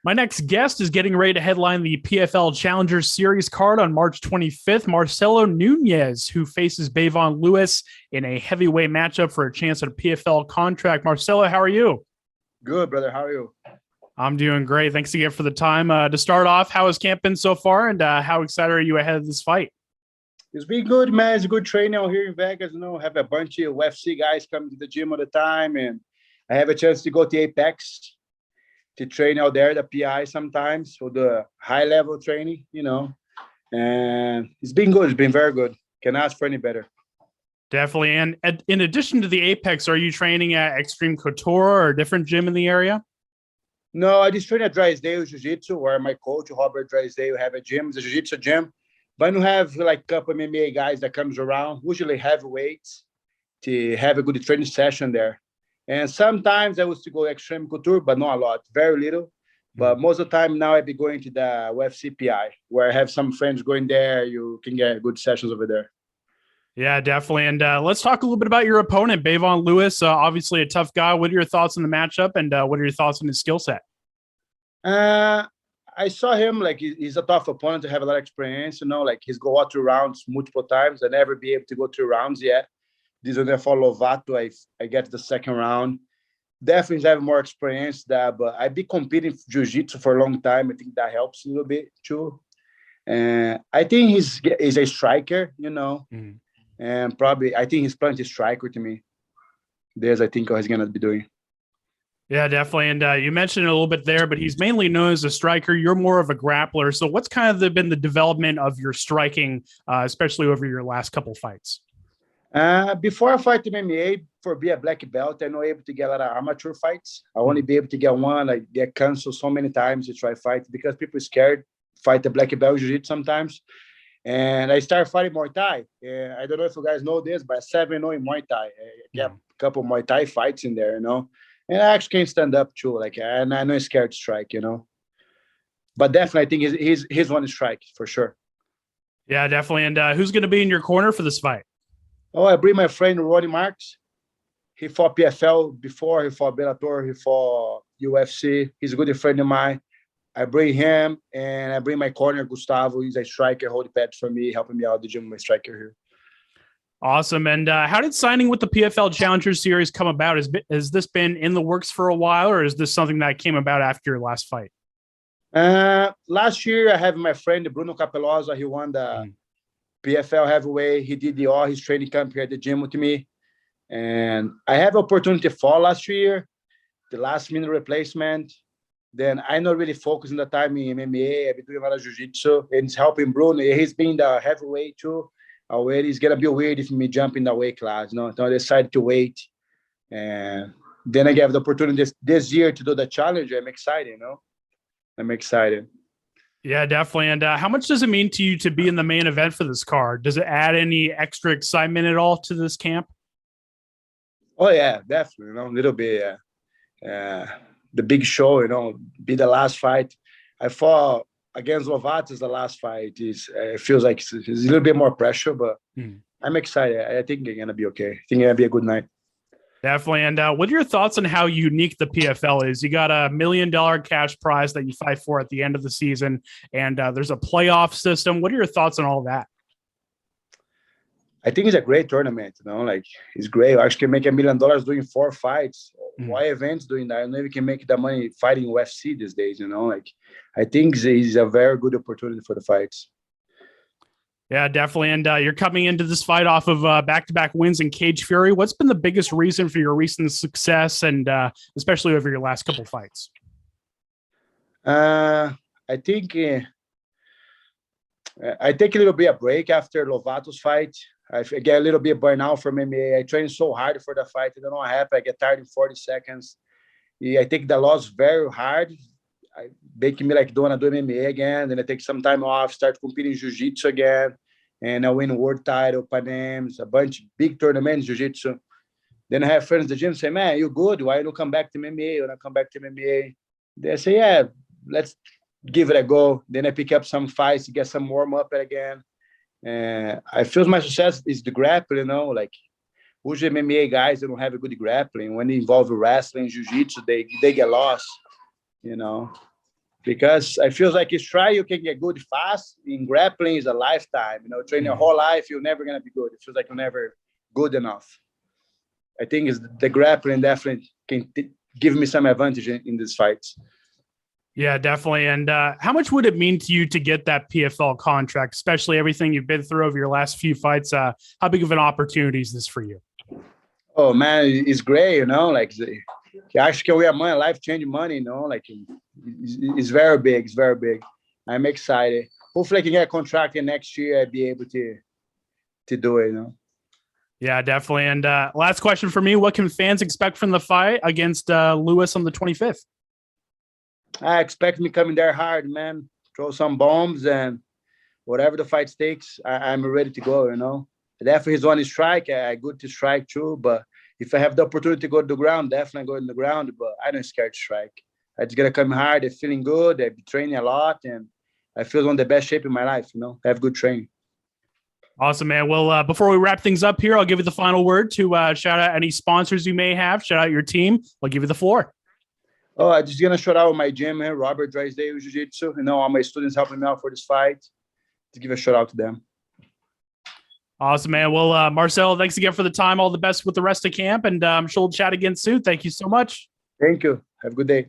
My next guest is getting ready to headline the PFL Challenger Series card on March 25th. Marcelo Nunes, who faces Bevon Lewis in a heavyweight matchup for a chance at a PFL contract. Marcelo, how are you? Good, brother. How are you? I'm doing great. Thanks again for the time. To start off, how has camp been so far, and how excited are you ahead of this fight? It's been good, man. It's a good training out here in Vegas. Have a bunch of UFC guys coming to the gym all the time, and I have a chance to go to Apex to train out there, the PI sometimes for the high level training, and it's been good. It's been very good. Can ask for any better. Definitely. And in addition to the Apex, are you training at Extreme Couture or a different gym in the area? No, I just train at Drysdale Jiu-Jitsu, where my coach, Robert Drysdale, have a gym. It's a Jiu-Jitsu gym. But I don't have like a couple of MMA guys that comes around, usually heavyweights, to have a good training session there. And sometimes I used to go Extreme Couture, but not a lot, very little. But most of the time now I be going to the UFC PI, where I have some friends going there. You can get good sessions over there. Yeah, definitely. And let's talk a little bit about your opponent, Bevon Lewis. Obviously a tough guy. What are your thoughts on the matchup, and what are your thoughts on his skill set? I saw him, like, he's a tough opponent to have a lot of experience, like he's go out 2 rounds multiple times. I never be able to go 2 rounds yet. This one for Lovato, I get to the second round. Definitely have more experience there, but I've been competing for jiu-jitsu for a long time. I think that helps a little bit too. And I think he's a striker, and probably I think he's plenty striker to me. I think what he's gonna be doing. Yeah, definitely. And you mentioned it a little bit there, but he's mainly known as a striker. You're more of a grappler. So what's kind of been the development of your striking, especially over your last couple fights? Before I fight MMA, for be a black belt, I'm not able to get a lot of amateur fights. I only be able to get one. I get canceled so many times to try fight because people are scared fight the black belt jiu-jitsu sometimes. And I started fighting Muay Thai. And I don't know if you guys know this, but 7-0 in Muay Thai. I get a couple of Muay Thai fights in there, And I actually can stand up too. And I'm not scared to strike, But definitely, I think he's one to strike for sure. Yeah, definitely. And who's going to be in your corner for this fight? Oh, I bring my friend Ronnie Marks. He fought PFL before. He fought Bellator. He fought UFC. He's a good friend of mine. I bring him, and I bring my corner, Gustavo. He's a striker, holding pads for me, helping me out the gym with my striker here. Awesome. And how did signing with the PFL Challenger Series come about? Has this been in the works for a while, or is this something that came about after your last fight? Last year, I have my friend, Bruno Cappelozza. He won the PFL heavyweight. He did all his training camp here at the gym with me. And I have opportunity to fall last year, the last minute replacement. Then I not really focusing the time in MMA. I've been doing a lot of jiu-jitsu, and it's helping Bruno. He's been the heavyweight too. Already, it's gonna be weird if me jump in the weight class. So I decided to wait, and then I gave the opportunity this year to do the challenge. I'm excited. I'm excited. Yeah, definitely. And how much does it mean to you to be in the main event for this card? Does it add any extra excitement at all to this camp? Oh yeah, definitely. A little bit. The big show. Be the last fight. I fought against Lovato the last fight. It feels like it's a little bit more pressure, but I'm excited. I think they're gonna be okay. I think it's gonna be a good night. Definitely. And what are your thoughts on how unique the PFL is? You got a $1 million cash prize that you fight for at the end of the season, and there's a playoff system. What are your thoughts on all that? I think it's a great tournament. It's great. I actually can make $1 million doing 4 fights. Why events doing that? I know we can make the money fighting UFC these days. I think it's a very good opportunity for the fights. Yeah, definitely. And you're coming into this fight off of back-to-back wins in Cage Fury. What's been the biggest reason for your recent success, and especially over your last couple fights? I think I take a little bit of break after Lovato's fight. I get a little bit burnout from MMA. I trained so hard for the fight. I don't know what happened. I get tired in 40 seconds. I take the loss very hard. I making me don't want to do MMA again. Then I take some time off, start competing jiu-jitsu again. And I win world title, Panems, a bunch of big tournaments, jiu-jitsu. Then I have friends at the gym say, man, you good? Why don't you come back to MMA? When I come back to MMA, they say, yeah, let's give it a go. Then I pick up some fights, get some warm-up again. I feel my success is the grappling, usually MMA guys, they don't have a good grappling. When they involve wrestling, jiu-jitsu, they get lost, because I feel like strike you can get good fast. In grappling is a lifetime. You know, training your whole life, you're never gonna be good. It feels like you're never good enough. I think is the grappling definitely can give me some advantage in these fights. Yeah, definitely. And how much would it mean to you to get that PFL contract, especially everything you've been through over your last few fights? How big of an opportunity is this for you? Oh man, it's great, you know, like actually we are money, life-changing money, you know, like it's very big, it's very big. I'm excited. Hopefully I can get a contract next year. I'll be able to do it, you know. Yeah, definitely. And last question for me, what can fans expect from the fight against Lewis on the 25th? I expect me coming there hard, man. Throw some bombs and whatever the fight takes, I'm ready to go, you know. Definitely he's on his strike. I good to strike too, but if I have the opportunity to go to the ground, definitely go to the ground, but I don't scared to strike. I just gotta come hard. I'm feeling good. I've been training a lot and I feel on the best shape in my life, you know. I have good training. Awesome, man. Well, before we wrap things up here, I'll give you the final word to shout out any sponsors you may have. Shout out your team. I'll give you the floor. Oh, I'm just gonna shout out my gym here, Robert Drysdale Jiu-Jitsu. You know, all my students helping me out for this fight. To give a shout out to them. Awesome, man. Well, Marcelo, thanks again for the time. All the best with the rest of camp, and I'm sure we'll chat again soon. Thank you so much. Thank you. Have a good day.